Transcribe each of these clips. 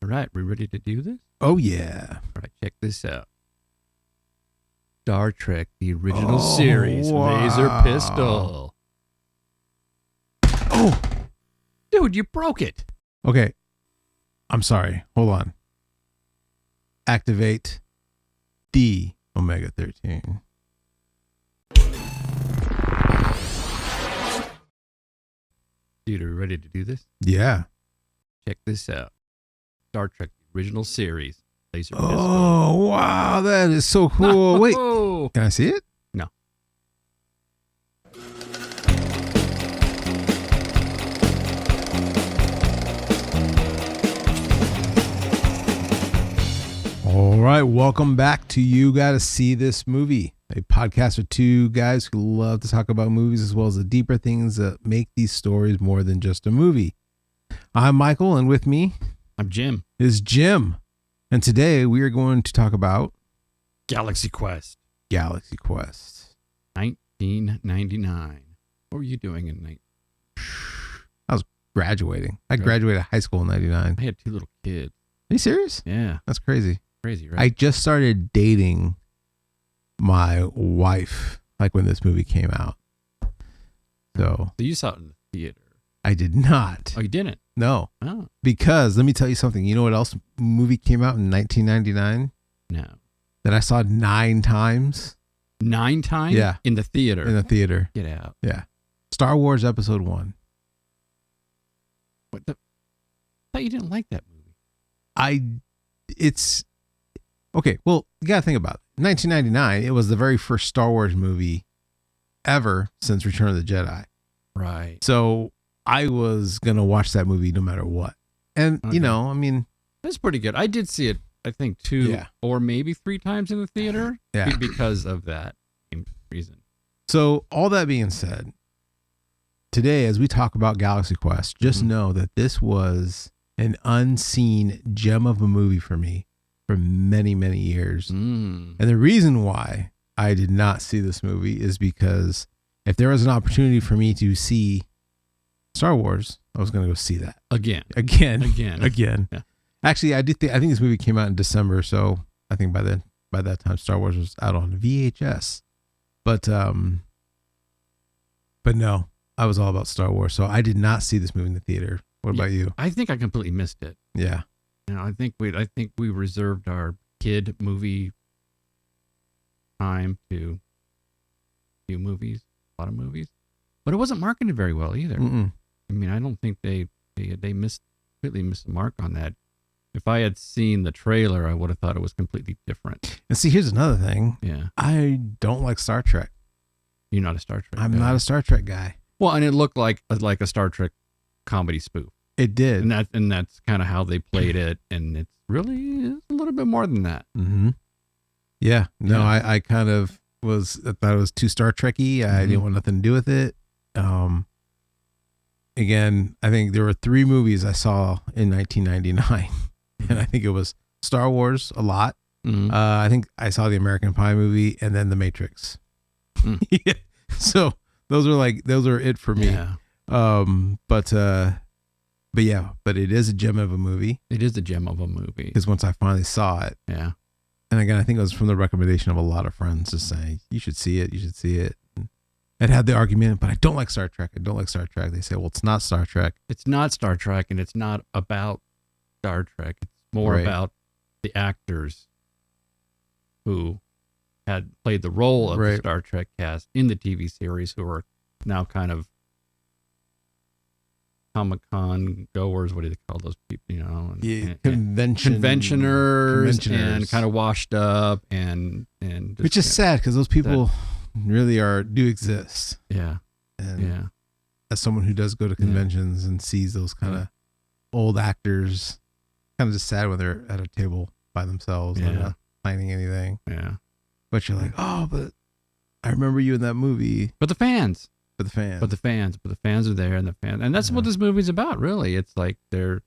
All right, we ready to do this? Oh, yeah. All right, check this out. Star Trek, the original series, wow. Laser Pistol. Oh, Dude, you broke it. okay. I'm sorry. Hold on. Activate the Omega 13. Dude, are we ready to do this? Yeah. Check this out. Star Trek, the original series, Laser Pistol. Oh, wow. That is so cool. Wait, Oh, can I see it? No. All right. Welcome back to You Gotta See This Movie, a podcast for two guys who love to talk about movies as well as the deeper things that make these stories more than just a movie. I'm Michael, and with me I'm Jim. is Jim. And today we are going to talk about Galaxy Quest, Galaxy Quest. 1999. What were you doing in 19? I was graduating. I graduated high school in 99. I had two little kids. Are you serious? Yeah, That's crazy. crazy, right? I just started dating my wife like when this movie came out. So So you saw it in the theater. I did not. Oh, you didn't? No. Oh, Because let me tell you something. You know what else movie came out in 1999 no. that I saw 9 times 9 times? Yeah. In the theater. in the theater? Get out. Yeah. Star Wars Episode 1. What the? I thought you didn't like that movie. It's okay. Well, you got to think about it. 1999, it was the very first Star Wars movie ever since Return of the Jedi. Right. So I was going to watch that movie no matter what. And, Okay. you know, I mean, That's pretty good. I did see it, I think, 2 Yeah. or maybe 3 times in the theater. Yeah. Because of that same reason. so all that being said, today, as we talk about Galaxy Quest, just Mhm. know that this was an unseen gem of a movie for me for many, many years. Mm. And the reason why I did not see this movie is because if there was an opportunity for me to see Star Wars, I was going to go see that Again. again. Again. Yeah. Actually, I think this movie came out in December, so I think by that time Star Wars was out on VHS. But no, I was all about Star Wars, so I did not see this movie in the theater. What about you? I think I completely missed it. Yeah. You know, I think we reserved our kid movie time to few movies, a lot of movies, but it wasn't marketed very well either. Mm-mm. I mean, I don't think they completely missed the mark on that. If I had seen the trailer, I would have thought it was completely different. And see, here's another thing. Yeah, I don't like Star Trek. you're not a Star Trek. I'm guy. not a Star Trek guy. Well, and it looked like a Star Trek comedy spoof, It did. and that's kind of how they played it, and it's really a little bit more than that. Mm-hmm. Yeah. No, Yeah. I kind of I thought it was too Star Trek-y. I didn't want nothing to do with it. Again, I think there were 3 movies I saw in 1999, and I think it was Star Wars a lot. Mhm. I think I saw the American Pie movie and then The Matrix. Mm. Yeah. So those are it for me. Yeah, But it is a gem of a movie it is a gem of a movie. because once I finally saw it, Yeah. and again, I think it was from the recommendation of a lot of friends just saying, you should see it. You should see it. And had the argument, but I don't like Star Trek. I don't like Star Trek. They say, well, it's not Star Trek. It's not Star Trek, and it's not about Star Trek. It's more Right. about the actors who had played the role of the Right. Star Trek cast in the TV series, who are now kind of Comic-Con goers. What do they call those people? You know, and conventioners, and kind of washed up, and just, which is sad because those people really do exist. yeah, And yeah, as someone who does go to conventions and sees those kind of old actors, kind of just sad when they're at a table by themselves and not planning anything. yeah. But you're like, oh, but I remember you in that movie. But the fans. For the fans. But the fans are there, and that's what this movie's about, really. It's like they're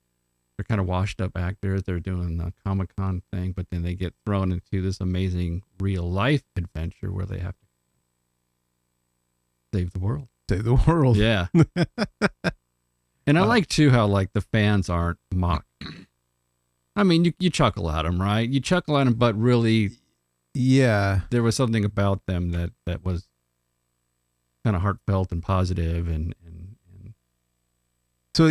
kind of washed up actors. They're doing the Comic-Con thing, but then they get thrown into this amazing real life adventure where they have to save the world. Save the world. Yeah. And I like too how like the fans aren't mocked. I mean, you chuckle at them, right? You chuckle at them, but really, yeah, there was something about them that was kind of heartfelt and positive, and so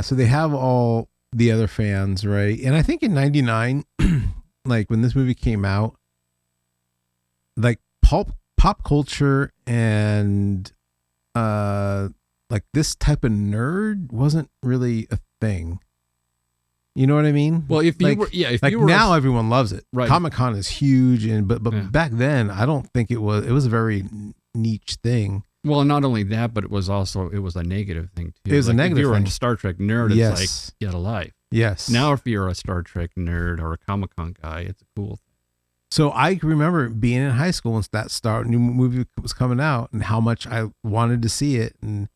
so they have all the other fans, right? And I think in '99, like when this movie came out, like pop culture and like this type of nerd wasn't really a thing. You know what I mean? Well, if you like, were, yeah, if like you were now everyone loves it. Right. Comic-Con is huge, and but Yeah. back then I don't think it was a very niche thing. well, not only that, but it was a negative thing too. It was a Like, negative If you were thing. a Star Trek nerd, it's Yes. like get a life. Yes. Now, if you're a Star Trek nerd or a Comic-Con guy, it's a cool thing. So I remember being in high school when that new movie was coming out, and how much I wanted to see it, and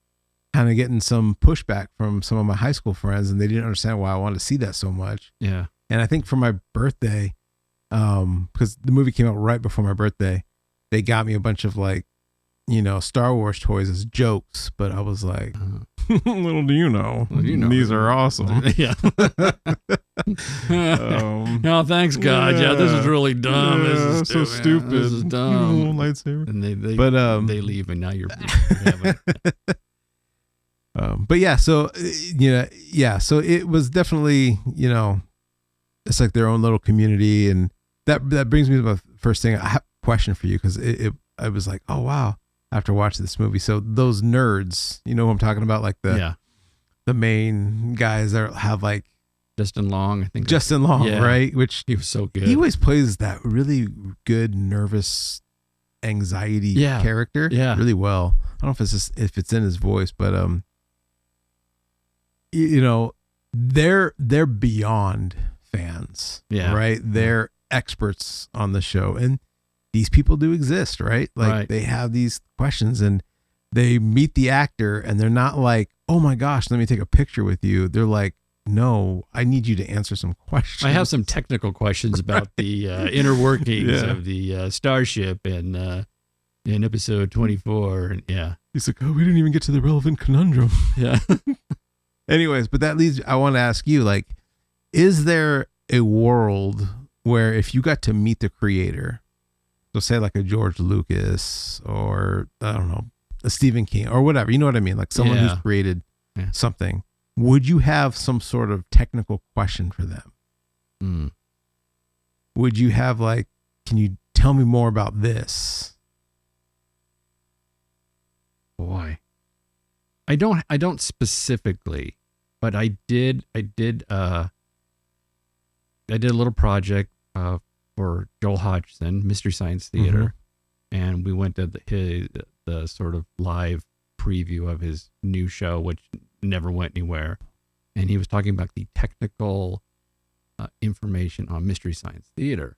kind of getting some pushback from some of my high school friends, and they didn't understand why I wanted to see that so much. Yeah. And I think for my birthday, because the movie came out right before my birthday, they got me a bunch of like, Star Wars toys as jokes. But I was like, little do you know, these are awesome. Yeah. No, thanks God. Yeah, this is really dumb. This is so stupid. This is dumb. Lightsaber. And They they leave, and now you're. But yeah, so so it was definitely, it's like their own little community, and that brings me to my first thing. I have a question for you, because I was like, oh wow, after watching this movie. So those nerds, you know who I'm talking about, like the main guys that have like Justin Long, I think. Justin Long, Yeah. right? Which He was so good. he always plays that really good nervous anxiety character, really well. I don't know if it's in his voice, but they're beyond fans, right? They're experts on the show, and these people do exist, right? Like they have these questions, and they meet the actor, and they're not like, oh my gosh, let me take a picture with you. They're like, no, I need you to answer some questions. I have some technical questions about the inner workings of the starship in episode 24. And he's like, oh, we didn't even get to the relevant conundrum. Yeah. Anyways, but that leads, I want to ask you, like, is there a world where if you got to meet the creator, so say like a George Lucas or, I don't know, a Stephen King or whatever, you know what I mean? Like someone who's created something, would you have some sort of technical question for them? Would you have like, can you tell me more about this? Boy, I don't specifically, but I did a little project for Joel Hodgson, Mystery Science Theater, and we went to the sort of live preview of his new show, which never went anywhere. And he was talking about the technical information on Mystery Science Theater,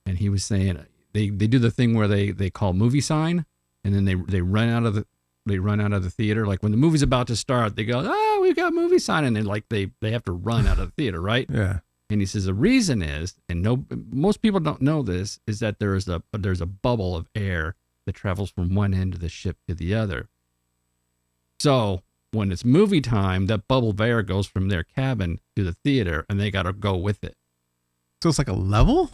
and he was saying they do the thing where they call movie sign, and then they run out of the theater. Like when the movie's about to start, they go, "Oh, we've got movie sign," and then like they have to run out of the theater, right? Yeah. And he says the reason is, and most people don't know this, is that there's a bubble of air that travels from one end of the ship to the other. So when it's movie time, that bubble of air goes from their cabin to the theater, and they got to go with it. So it's like a level,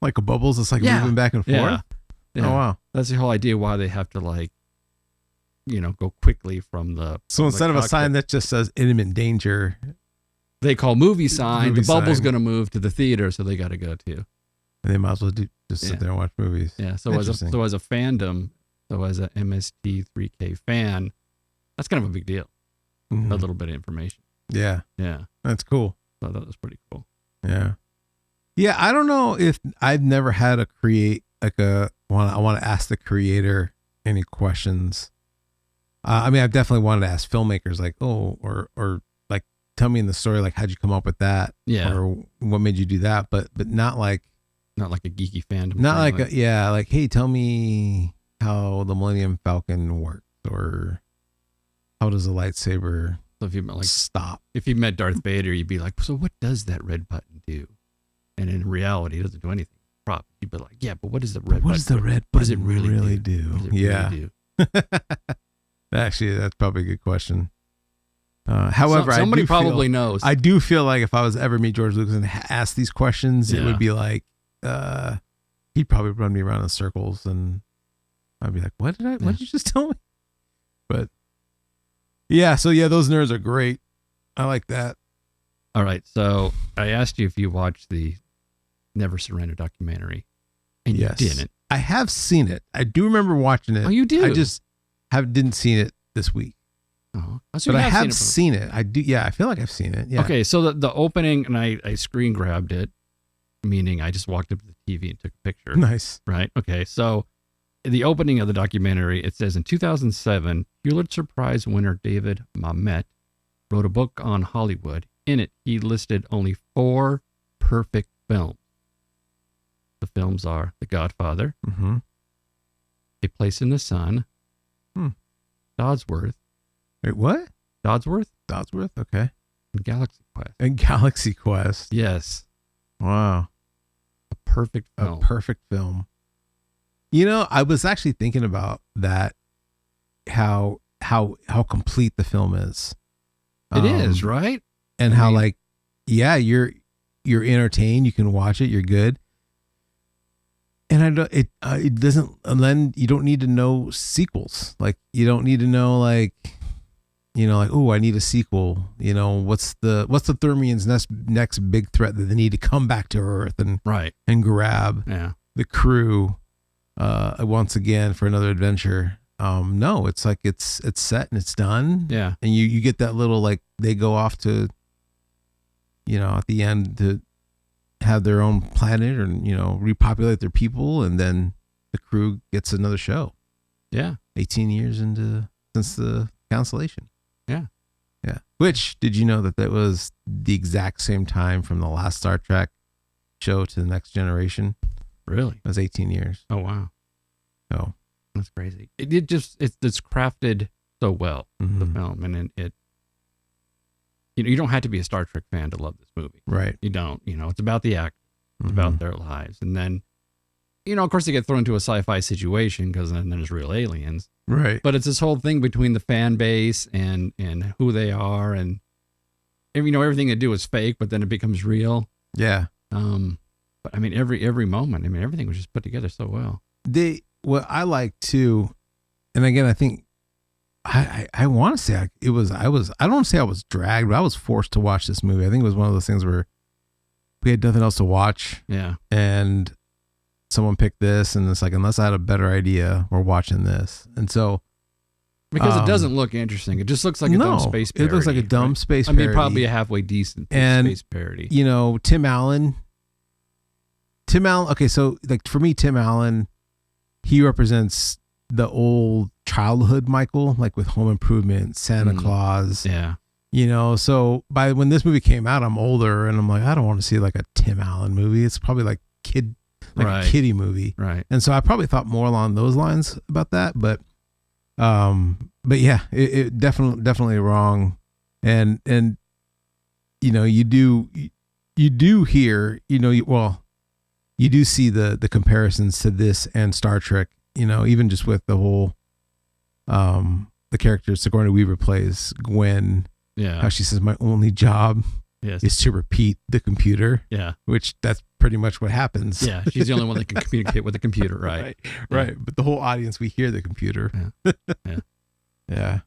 like a bubbles. It's like moving back and forth. Yeah. Oh wow, that's the whole idea why they have to like, go quickly from the. So instead of a sign that just says imminent danger, they call movie sign. Movie the bubble's sign. going to move to the theater, so they got to go too. And they might as well just sit there and watch movies. Yeah. So as a fandom, as a MST3K fan, that's kind of a big deal. Mm-hmm. A little bit of information. Yeah. Yeah. That's cool. So that was pretty cool. Yeah. Yeah. I don't know if I've never had to create like I want to ask the creator any questions. I mean, I've definitely wanted to ask filmmakers like, oh, or like, tell me in the story, like, how'd you come up with that? Yeah. Or what made you do that? But not like a geeky fandom. Not like, like, hey, tell me how the Millennium Falcon works, or how does a lightsaber stop? If you met Darth Vader, you'd be like, so what does that red button do? And in reality, it doesn't do anything. You'd be like, yeah, but what does the red button do? What does the red button really do? Yeah. Actually, that's probably a good question. However, somebody probably knows. I do feel like if I was ever meet George Lucas and ask these questions, it would be like, he'd probably run me around in circles, and I'd be like, what did you just tell me? But yeah, so yeah, those nerds are great. I like that. All right, so I asked you if you watched the Never Surrender documentary, and Yes. you didn't. I have seen it. I do remember watching it. Oh, you do? I just didn't see it this week. Oh, so But you I have it seen it. I do. Yeah, I feel like I've seen it. Yeah. Okay, so the opening, and I screen grabbed it, meaning I just walked up to the TV and took a picture. Nice. Right? Okay, so the opening of the documentary, it says in 2007, Pulitzer Prize winner David Mamet wrote a book on Hollywood. In it, he listed only 4 perfect films. The films are The Godfather, Mm-hmm. A Place in the Sun, Dodsworth, Wait, what? Dodsworth, Okay. and Galaxy Quest. And Galaxy Quest. Yes, Wow. a perfect A film. perfect film. You know, I was actually thinking about that, how complete the film is. It is, right? And I how mean- like, yeah, you're entertained. You can watch it. You're good. And it doesn't, and then you don't need to know sequels. Like you don't need to know like, oh, I need a sequel. What's the Thermians' next big threat that they need to come back to Earth and Right. grab Yeah. the crew once again for another adventure. No, it's like it's set and it's done. Yeah. And you get that little like they go off to, at the end to have their own planet or repopulate their people, and then the crew gets another show. Yeah. 18 years since the cancellation. Yeah. Yeah. Which, did you know that was the exact same time from the last Star Trek show to the Next Generation? Really? It was 18 years. Oh, wow. So That's crazy. It's crafted so well, the mhm. film, and it you don't have to be a Star Trek fan to love this movie. Right. You don't. It's about the act, it's Mhm. about their lives, and then, of course, they get thrown into a sci-fi situation because then there's real aliens. Right. But it's this whole thing between the fan base and who they are, and everything they do is fake, but then it becomes real. Yeah. But I mean, every moment, everything was just put together so well. What I like too, and again, I think I want to say I don't want to say I was dragged, but I was forced to watch this movie. I think it was one of those things where we had nothing else to watch, Yeah. and someone picked this, and it's like, unless I had a better idea, we're watching this. And so Because it doesn't look interesting. It just looks like a dumb space parody. it looks like a dumb right? space parody. Probably a halfway decent And, space parody. Tim Allen. Okay, so like for me, Tim Allen, he represents the old childhood Michael, like with Home Improvement, Santa Claus. Yeah. So when this movie came out, I'm older, and I'm like, I don't want to see like a Tim Allen movie. It's probably like Right. a kiddie movie. Right. And so I probably thought more along those lines about that, but yeah, it definitely wrong. And you do hear, you do see the comparisons to this and Star Trek, even just with the whole, the character Sigourney Weaver plays Gwen, Yeah. how she says, my only job Yes. is to repeat the computer, Yeah. which that's pretty much what happens. Yeah. She's the only one that can communicate with the computer, right? Right. But the whole audience, we hear the computer. Yeah. Yeah. Yeah.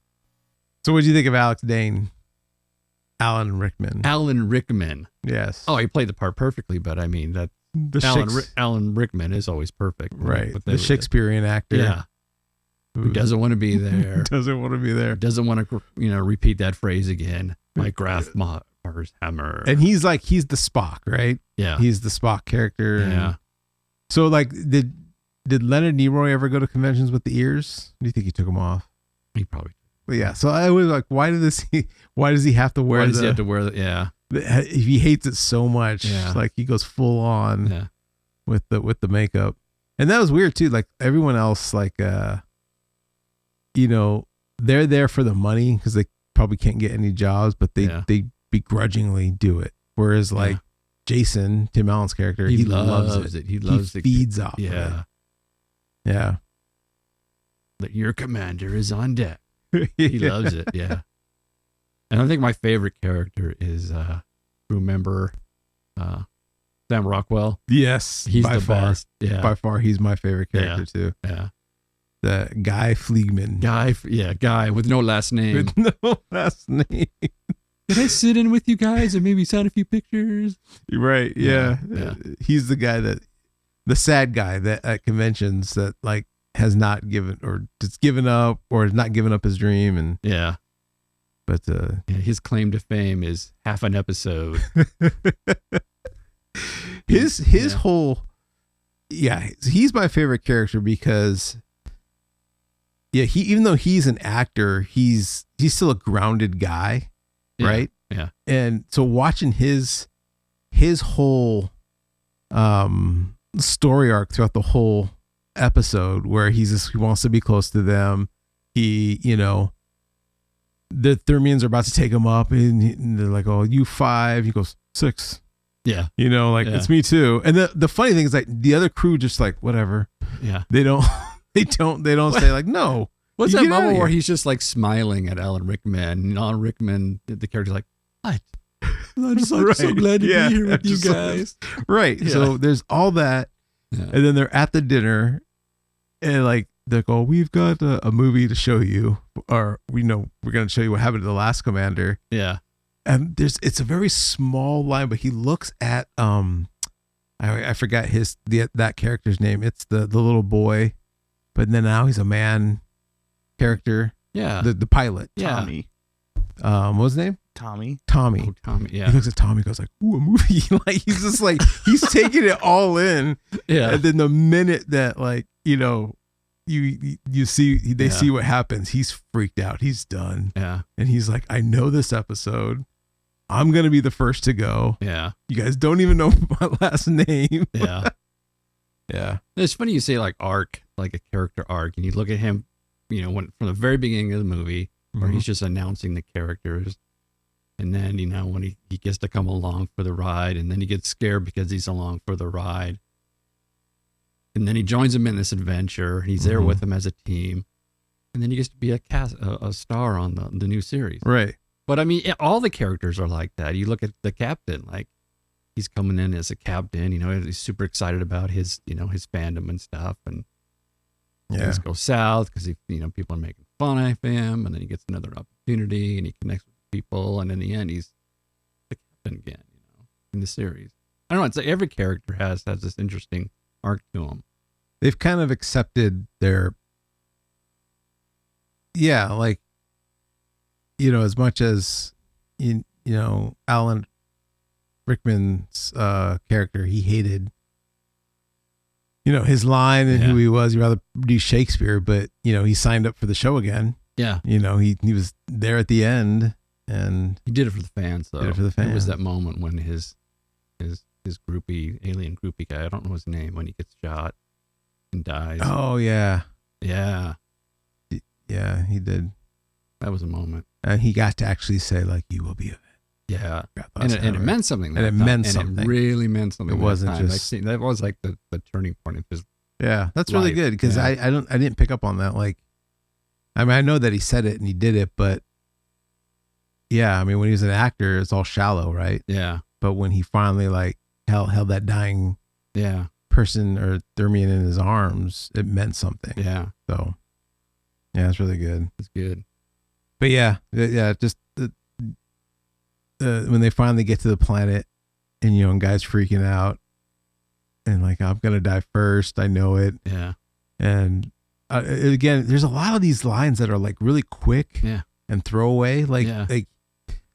So what do you think of Alex Dane? Alan Rickman. Alan Rickman. Yes. Oh, he played the part perfectly, but I mean that the Alan Rickman is always perfect. right. But The Shakespearean actor. Yeah. Who doesn't want to be there. Doesn't want to be there. Doesn't want to, repeat that phrase again. My Grafmacher's hammer. And he's the Spock, right? Yeah. He's the Spock character. Yeah. So like, did Leonard Nimoy ever go to conventions with the ears? Do you think he took them off? He probably. But yeah. So I was like, why does he have to wear Why does he have to wear if he hates it so much, Yeah. like he goes full on Yeah. with the makeup. And that was weird too. Like everyone else, like, they're there for the money because they probably can't get any jobs, but they begrudgingly do it. Whereas like Jason, Tim Allen's character, he loves it. He loves it. Feeds off. Yeah. Of it. Yeah. That your commander is on deck. He loves it. Yeah. And I think my favorite character is remember Sam Rockwell. Yes, He's by the far. best. Yeah. By far, he's my favorite character too. Yeah. The Guy Fleegman. Guy with no last name. With no last name. Can I sit in with you guys and maybe sign a few pictures? Right. Yeah. Yeah. He's the guy the sad guy that at conventions that like has not given or just given up or has not given up his dream. And Yeah. but His claim to fame is half an episode. his whole he's my favorite character because he even though he's an actor, he's still a grounded guy. Yeah. Right. Yeah. And so watching his whole story arc throughout the whole episode where he wants to be close to them. He, the Thermians are about to take him up and they're like, "Oh, you 5." He goes, 6. Yeah. It's me too. And the funny thing is like the other crew just like, whatever. Yeah. They don't say like, no. What's You that get outta moment where here. he's just like smiling at Alan Rickman? And Alan Rickman, the character's like, "What? I'm just like so Right. glad to Yeah. be here with you Just like- guys." Right. Yeah. So there's all that. Yeah. And then they're at the dinner and like they go, "We've got a movie to show you, or we're going to show you what happened to the last commander." Yeah. And it's a very small line, but he looks at I forgot that character's name. It's the little boy, but then now he's a man character. Yeah. The pilot. Yeah. Tommy. What was his name? Tommy. Tommy. Oh, Tommy. He Yeah. looks at Tommy, goes like, "Ooh, a movie!" Like he's just like he's taking it all in. Yeah. And then the minute that like you see they see what happens, he's freaked out. He's done, Yeah. and he's like, "I know this episode. I'm gonna be the first to go. Yeah. You guys don't even know my last name." Yeah. Yeah. It's funny you say like arc, like a character arc, and you look at him, when from the very beginning of the movie, where Mhm. he's just announcing the characters, and then when he gets to come along for the ride, and then he gets scared because he's along for the ride, and then he joins him in this adventure. He's there Mhm. with them as a team, and then he gets to be a star on the new series. Right. But I mean, all the characters are like that. You look at the captain, like he's coming in as a captain. He's super excited about his fandom and stuff, and things go south because people are making fun of him, and then he gets another opportunity, and he connects with people, and in the end, he's the captain again. In the series, I don't know. It's like every character has this interesting arc to him. They've kind of accepted their like as much as Alan Rickman's character, he hated his line and who he was. He'd rather do Shakespeare, but he signed up for the show again. Yeah, he was there at the end, and he did it for the fans, though. Did it for the It was fans. that moment when his groupie, alien groupie guy, I don't know his name, when he gets shot and dies. oh yeah, Yeah, he did, that was a moment. and he got to actually say like, "You will be a Yeah, vet." and it meant something. And that it time. meant And something. It really meant something. It that wasn't time. just- that was like the turning point of his. Yeah, that's really life. good because Yeah. I didn't pick up on that. Like, I mean, I know that he said it and he did it, but yeah, I mean, when he was an actor, it's all shallow, right? Yeah, But when he finally like held that dying yeah, person or Thermian in his arms, it meant something. yeah. So, yeah, it's really good. It's good. But yeah, just when they finally get to the planet, and guy's freaking out, and like, "I'm gonna die first. I know it." Yeah, And again, there's a lot of these lines that are like really quick Yeah. and throwaway. Like, Yeah. like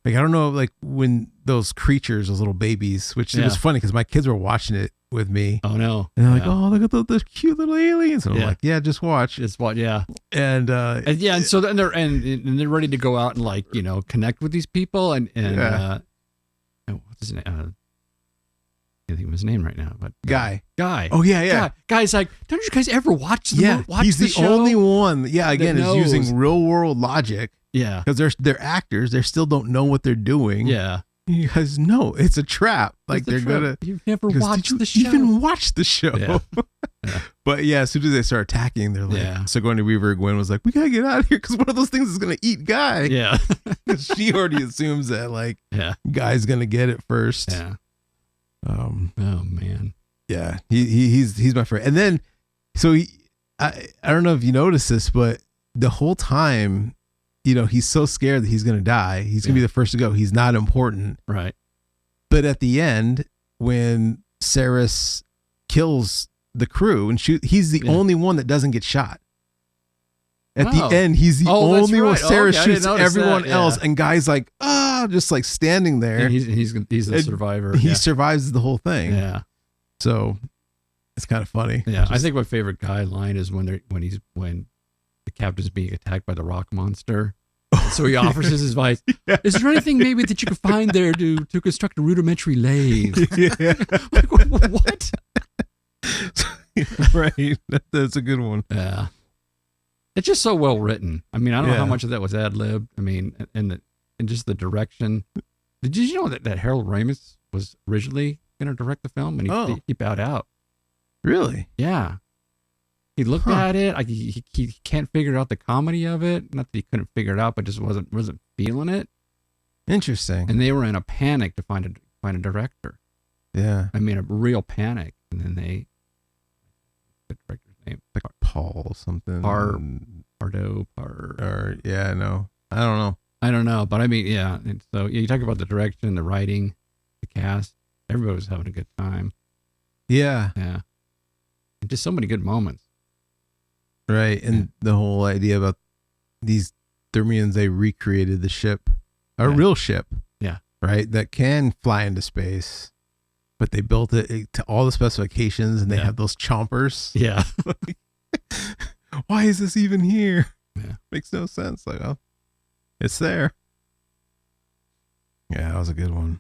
I don't know, like when those creatures, those little babies, which it was Yeah. funny because my kids were watching it with me, Oh no. and they're like, Yeah. "Oh, look at those cute little aliens," and I'm Yeah. like, "Yeah, just watch." It's what? Yeah, And and so then they're ready to go out and like connect with these people and Yeah. what's his name? I can't think of his name right now, but Guy. Guy. Oh yeah. Guy's like, don't you guys ever watch the Yeah, watch he's the show? only one. Yeah, again, is knows. using real world logic Yeah, because they're actors. They still don't know what they're doing. yeah. You guys know it's a trap. Like It's the they're trip. gonna. You've never Because, watched "Did you the show. even watch the show?" Yeah. But yeah, as soon as they start attacking, they're like, Yeah. Sigourney Weaver, Gwen was like, we gotta get out of here because one of those things is gonna eat Guy. Yeah. She already assumes that like Yeah. Guy's gonna get it first. Yeah. Um, Oh man. yeah, he's my friend. And then, so I don't know if you noticed this, but the whole time, you know, he's so scared that he's gonna die. He's gonna be the first to go. He's not important. Right. But at the end, when Saris kills the crew and he's the only one that doesn't get shot. At the end, he's the only one. Saris shoots everyone else, and Guy's like, just like standing there. And he's the survivor. He survives the whole thing. Yeah. So it's kind of funny. Yeah. I think my favorite Guy line is when the captain's being attacked by the rock monster. So he offers his advice. Is there anything maybe that you could find there to construct a rudimentary lathe? Yeah. Like, what? Right. That's a good one. Yeah. It's just so well written. I mean, I don't know how much of that was ad lib. I mean, and just the direction. Did you know that Harold Ramis was originally going to direct the film and he bowed out? Really? Yeah. He looked at it. Like he can't figure out the comedy of it. Not that he couldn't figure it out, but just wasn't feeling it. Interesting. And they were in a panic to find a director. Yeah. I mean, a real panic. And then the director's name, like Paul something. Pardo. Or yeah, no, I don't know. I don't know, but I mean, yeah. And so you talk about the direction, the writing, the cast. Everybody was having a good time. Yeah. Yeah. And just so many good moments. Right. And the whole idea about these Thermians, they recreated the ship, a real ship. Yeah. Right. That can fly into space, but they built it to all the specifications and they have those chompers. Yeah. Why is this even here? Yeah. Makes no sense. Like, oh, it's there. Yeah, that was a good one.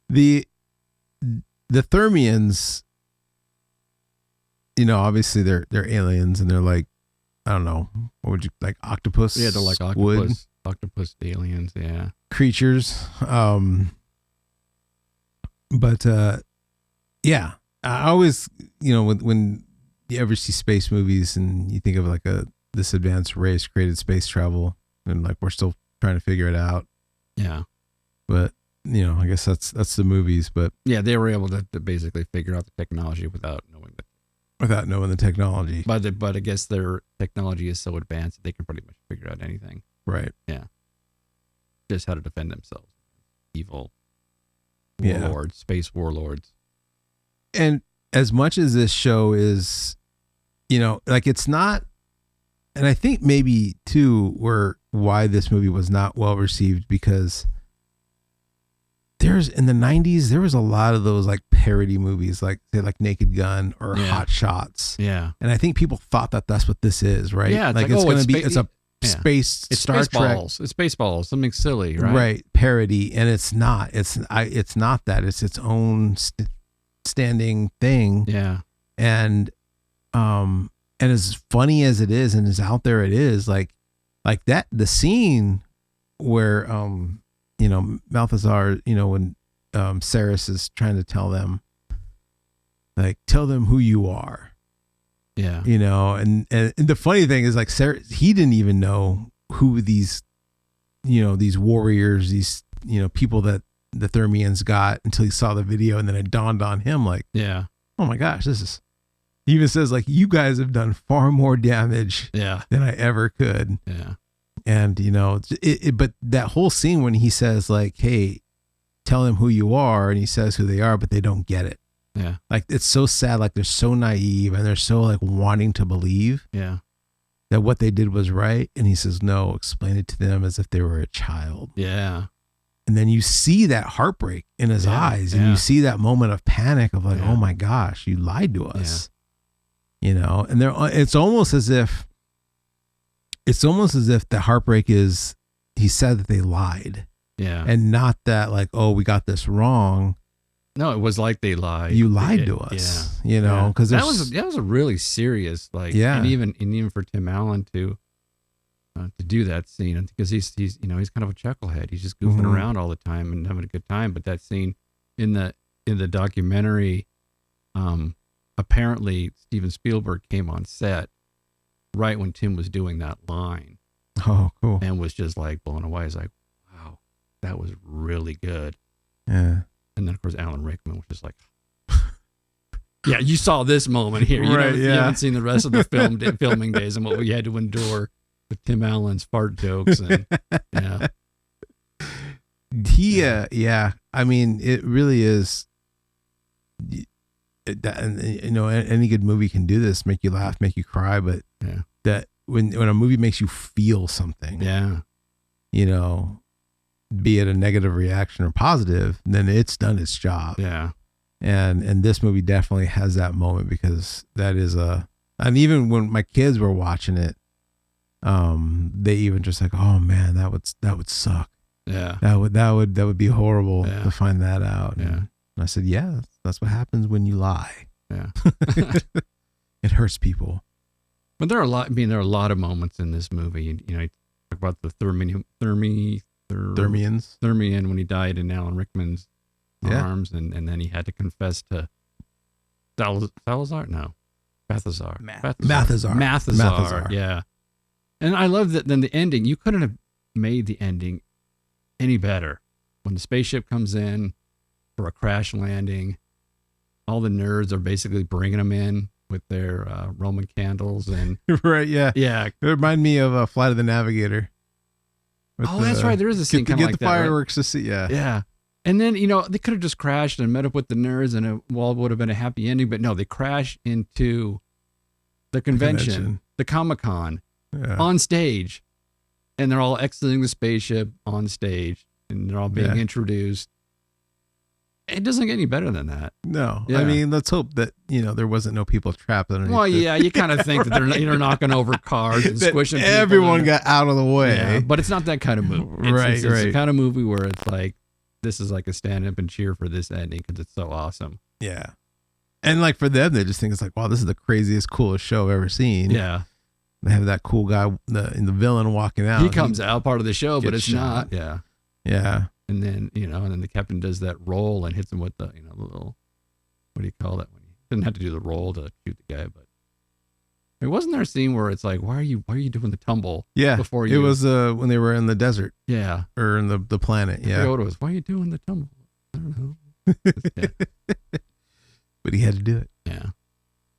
The Thermians, you know, obviously they're aliens and they're like, I don't know, what would you like, octopus? Yeah, they're like octopus aliens, yeah. Creatures. But yeah, I always, you know, when you ever see space movies and you think of like this advanced race created space travel and like we're still trying to figure it out. Yeah. But you know, I guess that's the movies, but yeah, they were able to basically figure out the technology without knowing the technology. But I guess their technology is so advanced that they can pretty much figure out anything. Right. Yeah. Just how to defend themselves. Evil warlords, space warlords. And as much as this show is, you know, like it's not, and I think maybe too why this movie was not well received, because in the 90s, there was a lot of those like parody movies, like say like Naked Gun or Hot Shots. Yeah. And I think people thought that that's what this is, right? Yeah. It's space it's Star Trek. It's Spaceballs, something silly, right? Right. Parody. And it's not. It's not that. It's its own standing thing. Yeah. And as funny as it is and as out there it is, like that, the scene where you know, Malthazar, you know, when Saris is trying to tell them, like, tell them who you are. Yeah. You know, and the funny thing is, like, Saris, he didn't even know who these, you know, these warriors, these, you know, people that the Thermians got until he saw the video, and then it dawned on him, like, yeah, oh my gosh, he even says, like, you guys have done far more damage than I ever could. Yeah. And, you know, but that whole scene when he says, like, hey, tell them who you are, and he says who they are, but they don't get it. Yeah. Like, it's so sad. Like, they're so naive and they're so, like, wanting to believe that what they did was right. And he says, no, explain it to them as if they were a child. Yeah. And then you see that heartbreak in his eyes, and you see that moment of panic of like, oh my gosh, you lied to us. You know, and it's almost as if the heartbreak is, he said that they lied. Yeah. And not that like, oh, we got this wrong. No, it was like they lied. You lied to us. Yeah. You know, because that was a really serious, like, and even for Tim Allen to do that scene, because he's you know, he's kind of a chucklehead. He's just goofing around all the time and having a good time. But that scene in the documentary apparently Steven Spielberg came on set right when Tim was doing that line Oh, cool. and was just like blown away. He's like, wow, that was really good. Yeah. And then, of course, Alan Rickman was just like, yeah, you saw this moment here. You, Right, you yeah. haven't seen the rest of the filming days and what we had to endure with Tim Allen's fart jokes. And yeah, Yeah. I mean, it really is. Any good movie can do this, make you laugh, make you cry, but yeah, that when a movie makes you feel something, yeah, be it a negative reaction or positive, then it's done its job. yeah, And this movie definitely has that moment, because that is and even when my kids were watching it, they even just like, oh man, that would suck. yeah, That would be horrible Yeah. to find that out. Yeah. And I said, yeah, that's what happens when you lie. yeah. It hurts people. But there are a lot. I mean, there are a lot of moments in this movie. You know, you talk about the Thermians when he died in Alan Rickman's Yeah. arms, and then he had to confess to Salazar. No, Balthazar. Mathazar. Yeah, and I love that. Then the ending. You couldn't have made the ending any better. When the spaceship comes in for a crash landing, all the nerds are basically bringing them in with their Roman candles and Right, yeah. yeah. It reminded me of Flight of the Navigator. Oh, that's right. There is a scene Get kind of like the that. Right? fireworks to see. Yeah. Yeah. And then, they could have just crashed and met up with the nerds and it would have been a happy ending. But no, they crash into the convention, the Comic-Con Yeah. on stage. And they're all exiting the spaceship on stage and they're all being introduced. It doesn't get any better than that. No. Yeah. I mean, let's hope that, there wasn't no people trapped underneath. Well, yeah, you kind of think that they're knocking over cars and that squishing people. everyone got out of the way. Yeah, but it's not that kind of movie. It's Right. the kind of movie where it's like, this is like a stand up and cheer for this ending because it's so awesome. Yeah. And like for them, they just think it's like, wow, this is the craziest, coolest show I've ever seen. Yeah. They have that cool guy, the villain walking out. He comes out part of the show, but gets it's shot. not. Yeah. Yeah. And then, and then the captain does that roll and hits him with the, the little, what do you call that? When he doesn't have to do the roll to shoot the guy, but it wasn't there a scene where it's like, why are you doing the tumble? Yeah. Before it was when they were in the desert Yeah. or in the planet. I Yeah. forget what it was. Why are you doing the tumble? I don't know. Yeah. But he had to do it. Yeah.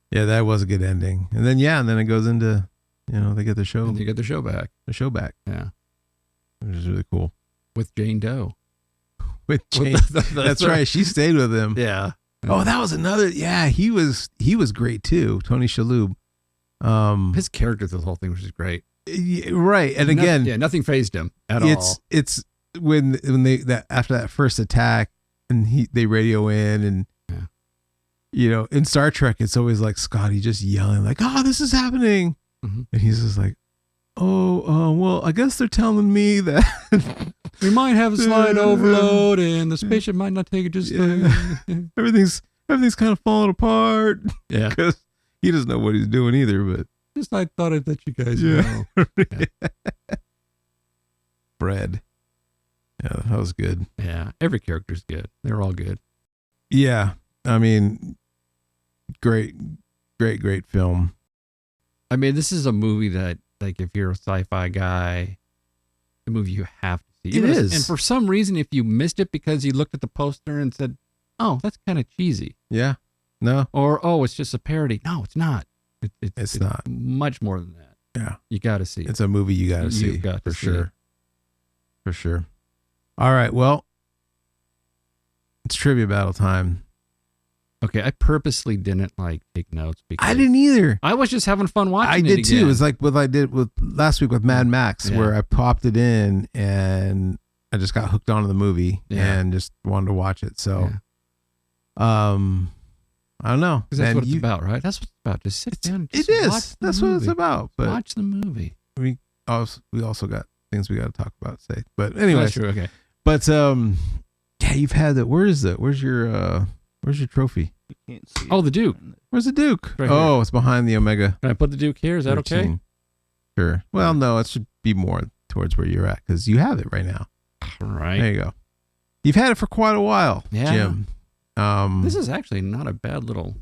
Yeah. That was a good ending. And then it goes into, they get the show And you get the show back. back, Yeah. which is really cool. With Jane Doe. With Jane. That's right. She stayed with him. Yeah. Oh, that was another. Yeah. He was great too. Tony Shalhoub. His character through the whole thing was just great. Right. And again, nothing phased him at all. It's when after that first attack and they radio in and in Star Trek it's always like Scotty just yelling like, oh, this is happening. Mm-hmm. And he's just like, well, I guess they're telling me that we might have a slight overload and the spaceship might not take it just everything's kind of falling apart. Yeah. Because he doesn't know what he's doing either, but just I thought I'd let you guys know. Yeah. Fred. Yeah, that was good. Yeah. Every character's good. They're all good. Yeah. I mean, great film. I mean, this is a movie that, like, if you're a sci-fi guy, the movie you have to see. It is. And for some reason, if you missed it because you looked at the poster and said, oh, that's kind of cheesy. Yeah. No. Or, oh, it's just a parody. No, it's not. It's not. Much more than that. Yeah. You got to see it. It's a movie you got to see. You've got to for see sure. it. For sure. All right. Well, it's trivia battle time. Okay, I purposely didn't take notes because I didn't either. I was just having fun watching it. I did again. too. It's like what I did with last week with Mad Max, Yeah. where I popped it in and I just got hooked onto the movie Yeah. and just wanted to watch it. So, Yeah. I don't know. Because that's Man, what it's about, right? That's what it's about. Just sit down. And just It watch is. the That's what it's movie. about. But Watch the movie. we also got things we got to talk about today. But anyway, That's true. Okay. but yeah, you've had that. Where's your trophy? You can't see Oh, it. the Duke. Where's the Duke? Right Oh, it's behind the Omega. Can I put the Duke here? Is that okay? 13. Sure. Well, no, it should be more towards where you're at because you have it right now. All right. There you go. You've had it for quite a while, Yeah. Jim. This is actually not a bad little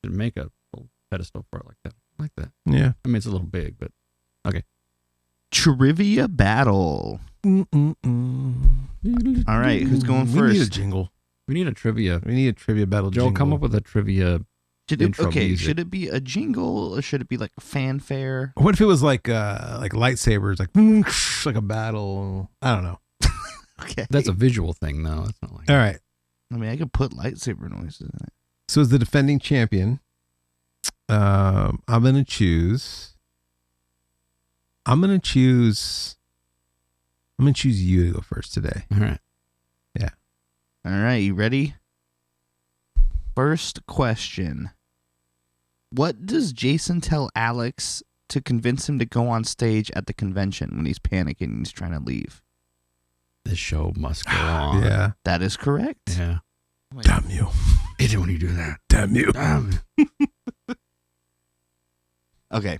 Should make a little pedestal for it like that. I like that. Yeah. I mean, it's a little big, but Trivia battle. Mm-mm-mm. All right, who's going We need a first? jingle. we need a trivia. We need a trivia battle Joel, jingle. come up with a trivia. intro music. Should it be a jingle or should it be like a fanfare? What if it was like lightsabers, like like a battle? I don't know. Okay. That's a visual thing, though. It's not like All right. I mean, I could put lightsaber noises in it. So as the defending champion, I'm gonna choose you to go first today. All right. All right, you ready? First question. What does Jason tell Alex to convince him to go on stage at the convention when he's panicking and he's trying to leave? The show must go on. Yeah. That is correct. Yeah. Damn you. Hate it when you do that. Damn you. Damn. Okay.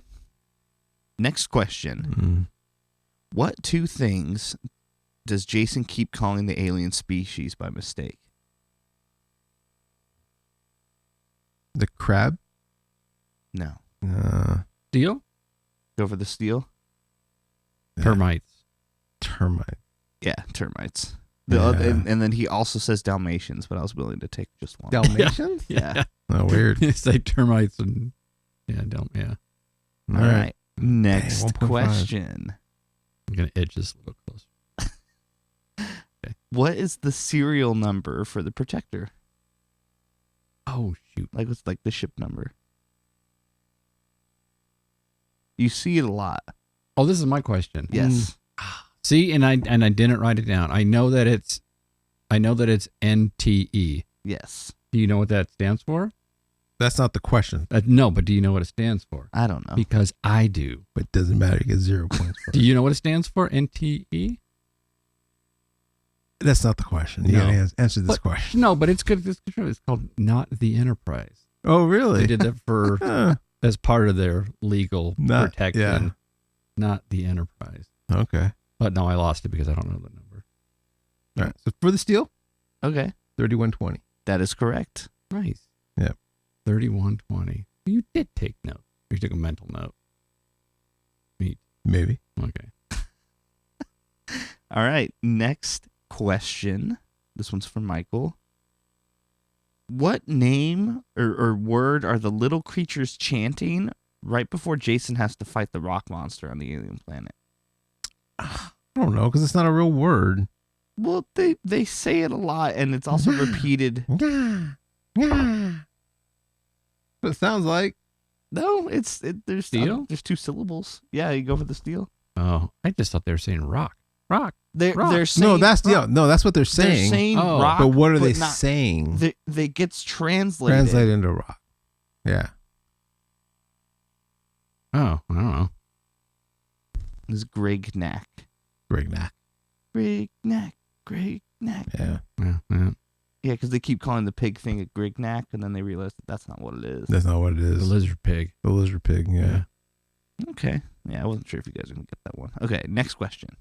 Next question. What two things does Jason keep calling the alien species by mistake? The crab. No. Steel? Go for the steel? Termites. Termite. Yeah, termites. Yeah. And then he also says Dalmatians, but I was willing to take just one. Dalmatians? Yeah. Oh, weird. It's like termites and yeah. All right. Next 1.5. question. I'm gonna edge this a little closer. What is the serial number for the Protector? Oh shoot. Like, what's like the ship number? You see it a lot. Oh, this is my question. Yes. See, and I didn't write it down. I know that it's NTE. Yes. Do you know what that stands for? That's not the question. No, but do you know what it stands for? I don't know. Because I do. But it doesn't matter. You get 0 points for Do it. you know what it stands for? NTE? That's not the question. You No. gotta answer this But- question. No, but it's good. It's called Not the Enterprise. Oh, really? They did that for Huh. as part of their legal Not- protection. yeah. Not the Enterprise. Okay. But no, I lost it because I don't know the number. All right. So for the steel, Okay. 3120. That is correct. Nice. Yep. 3120. You did take notes. You took a mental note. Maybe. Okay. All right. Next question. This one's from Michael. What name or word are the little creatures chanting right before Jason has to fight the rock monster on the alien planet? I don't know, because it's not a real word. Well, they say it a lot, and it's also repeated. Yeah. Yeah. What it sounds like. No, there's Steel? there's two syllables. Yeah, you go for the steel. Oh, I just thought they were saying rock. Rock. They're Rock. saying No, that's rock. that's what they're They're saying. saying Oh. rock, but what are they not- saying? They gets translated. Translate into rock. Yeah. Oh, I don't know. Is Greg Knack. Greg Knack. Greg Knack. Greg Knack. Yeah. Yeah. Yeah, because they keep calling the pig thing a Greg Knack, and then they realize that that's not what it is. That's not what it The is. lizard pig. The lizard pig. Yeah. Okay. Yeah, I wasn't sure if you guys are going to get that one. Okay, next question.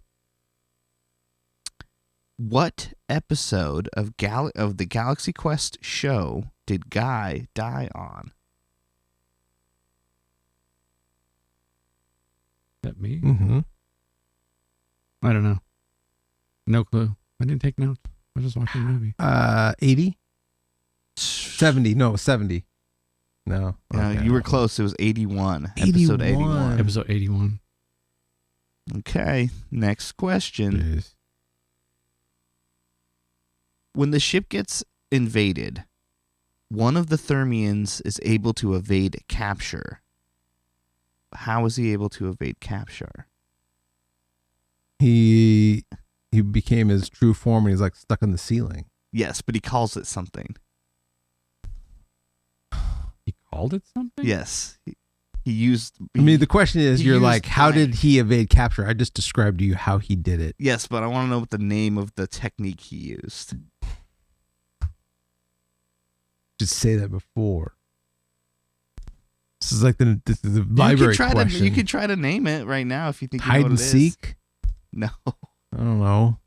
What episode of the Galaxy Quest show did Guy die on? Is that me? Mm-hmm. I don't know. No clue. I didn't take notes. I was just watching the movie. 80? 70. No, 70. No. Okay. You were close. It was 81. Episode 81. Episode 81. Okay, next question. Jeez. When the ship gets invaded, one of the Thermians is able to evade capture. How is he able to evade capture? He became his true form and he's like stuck in the ceiling. Yes, but he calls it something. He called it something? Yes. He used... I mean, the question is, he you're used like, how blank. did he evade capture? I just described to you how he did it. Yes, but I want to know what the name of the technique he used. Just say that before. This is like the library question. You could try to name it right now if you think you know Hide what and it is. seek? No. I don't know.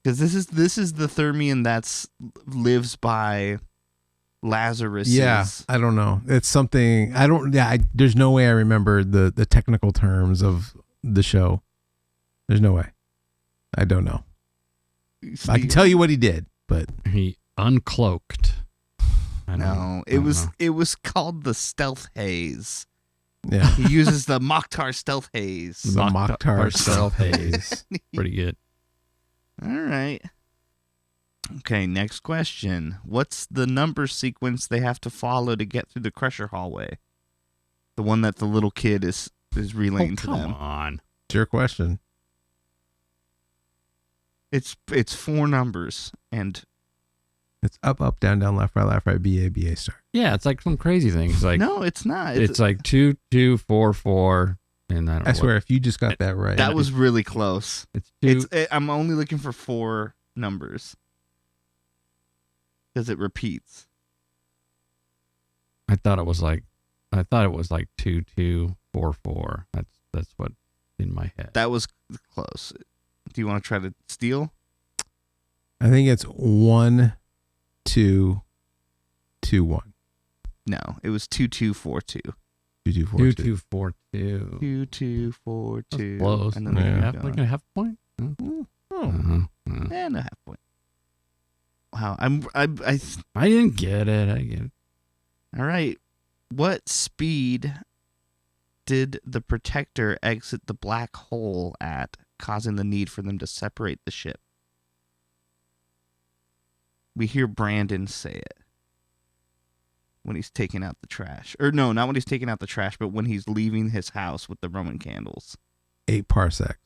Because this is the Thermian that's lives by Lazarus. Yeah, I don't know. It's something I don't. Yeah, there's no way I remember the technical terms of the show. There's no way. I don't know. I can tell you what he did, but He uncloaked. It was called the Stealth Haze. yeah, He uses the Mokhtar Stealth Haze. the Mokhtar Stealth Haze. Pretty good. All right. Okay, next question. What's the number sequence they have to follow to get through the Crusher hallway? The one that the little kid is relaying to Come them. on. It's your question. It's 4 numbers, and It's up, up, down, down, left, right, B, A, B, A, star. Yeah, it's like some crazy thing. It's like no, it's not. it's like 2, 2, 4, 4, and I don't know. I swear, if you just got that right, that was really close. It's 2. I'm only looking for 4 numbers because it repeats. I thought it was like 2, 2, 4, 4. That's what in my head. That was close. Do you want to try to steal? I think it's 1, 2, 2, 1. No, it was 2242. 2, 2, 4, 2, 2. 2, 4, 2. 2242. Close. And then Yeah. Like a half point. Oh. Uh-huh. No half point. Wow, I I didn't get it. I get it. all right. What speed did the Protector exit the black hole at, causing the need for them to separate the ship? We hear Brandon say it when he's taking out the trash. Or no, not when he's taking out the trash, but when he's leaving his house with the Roman candles. 8 parsecs.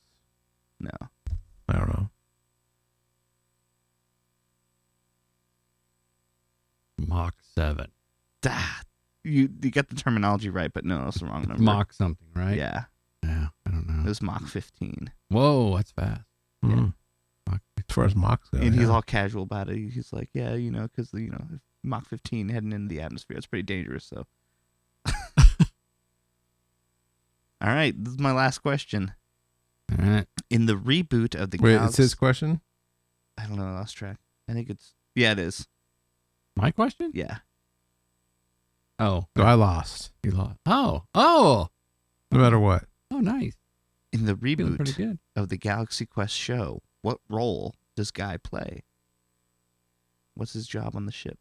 No. I don't know. Mach 7. Ah, you got the terminology right, but no, that's the wrong number. Mach something, right? Yeah, Yeah. I don't it know. was Mach 15. Whoa, that's fast. Mm. Mach As far as mocks go. And he's yeah. all casual about it. He's like, yeah, because, if Mach 15 heading into the atmosphere, it's pretty dangerous, so. All right, this is my last question. All right. In the reboot of the Wait, Galaxy... it's his question? I don't know, I lost track. I think it's... Yeah, it is. My question? Yeah. Oh, So I lost. you lost. Oh, No matter what. nice. In the Feeling pretty reboot good. of the Galaxy Quest show, what role does Guy play? What's his job on the ship?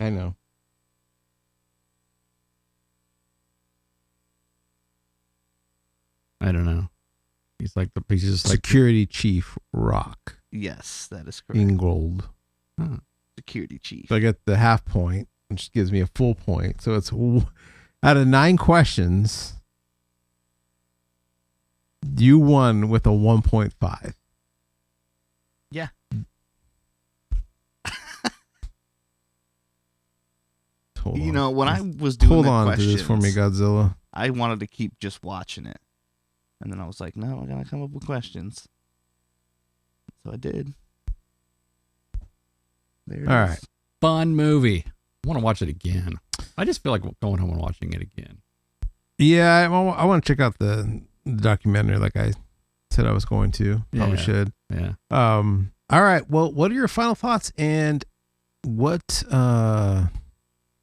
I know. I don't know. He's just like Security Chief Rock Yes, that is correct. Ingold. Security chief. So I get the half point, which gives me a full point. So it's out of 9 questions, you won with a 1.5. Yeah. Hold You on. know, when I was doing Hold the on to questions, this for me, Godzilla. I wanted to keep just watching it. And then I was like, no, I gotta come up with questions. So I did. There it All is. right. fun movie. I want to watch it again. I just feel like going home and watching it again. Yeah, I want to check out the documentary like I said I was going to. Probably Yeah. should. Yeah. All right. Well, what are your final thoughts and what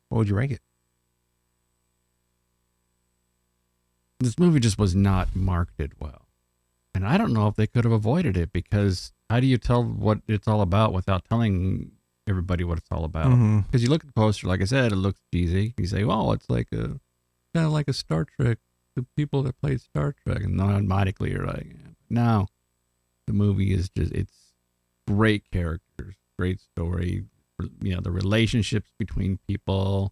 would you rank it? This movie just was not marketed well. And I don't know if they could have avoided it, because how do you tell what it's all about without telling everybody what it's all about? Mhm. Because you look at the poster, like I said, it looks cheesy. You say, well, it's like kind of like a Star Trek, the people that played Star Trek. And automatically you're like, no. The movie is it's great characters, great story. The relationships between people,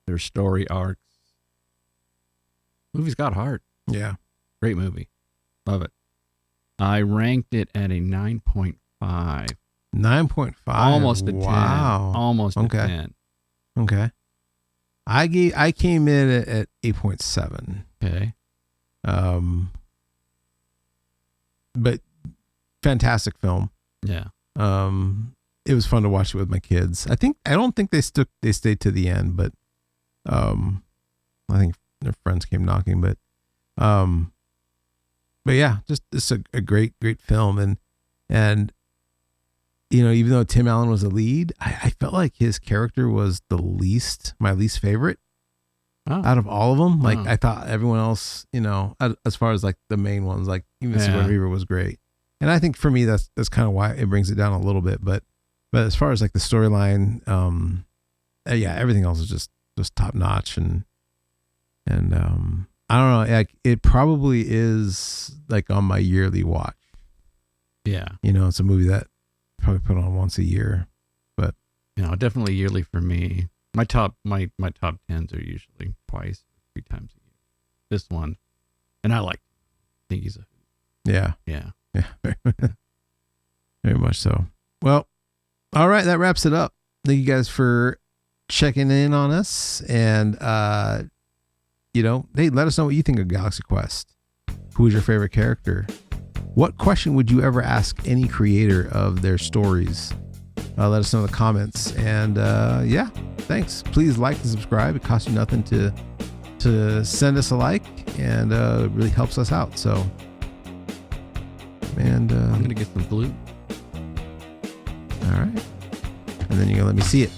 their story arcs. Movie's got heart. Yeah. Great movie. Love it. I ranked it at a 9.5. 9.5. Almost a 10. Wow. Almost Okay. a 10. Okay. I came in at 8.7. Okay. But fantastic film. Yeah. It was fun to watch it with my kids. I don't think they stayed to the end, but I think their friends came knocking, but yeah, just it's a great film, and even though Tim Allen was the lead, I felt like his character was my least favorite out of all of them. Like I thought everyone else, as far as like the main ones, like even Sigourney Weaver was great. And I think for me, that's kind of why it brings it down a little bit. But as far as like the storyline, everything else is just top notch. And I don't know, like it probably is like on my yearly watch. Yeah. It's a movie that probably put on once a year, but definitely yearly for me. My top 10s are usually twice, 3 times a year. This one, and I think he's yeah, very much so. Well, all right, that wraps it up. Thank you guys for checking in on us, and hey, let us know what you think of Galaxy Quest. Who is your favorite character? What question would you ever ask any creator of their stories? Let us know in the comments. And thanks. Please like and subscribe. It costs you nothing to send us a like, and it really helps us out. So, and I'm gonna get some glue. All right, and then you're gonna let me see it.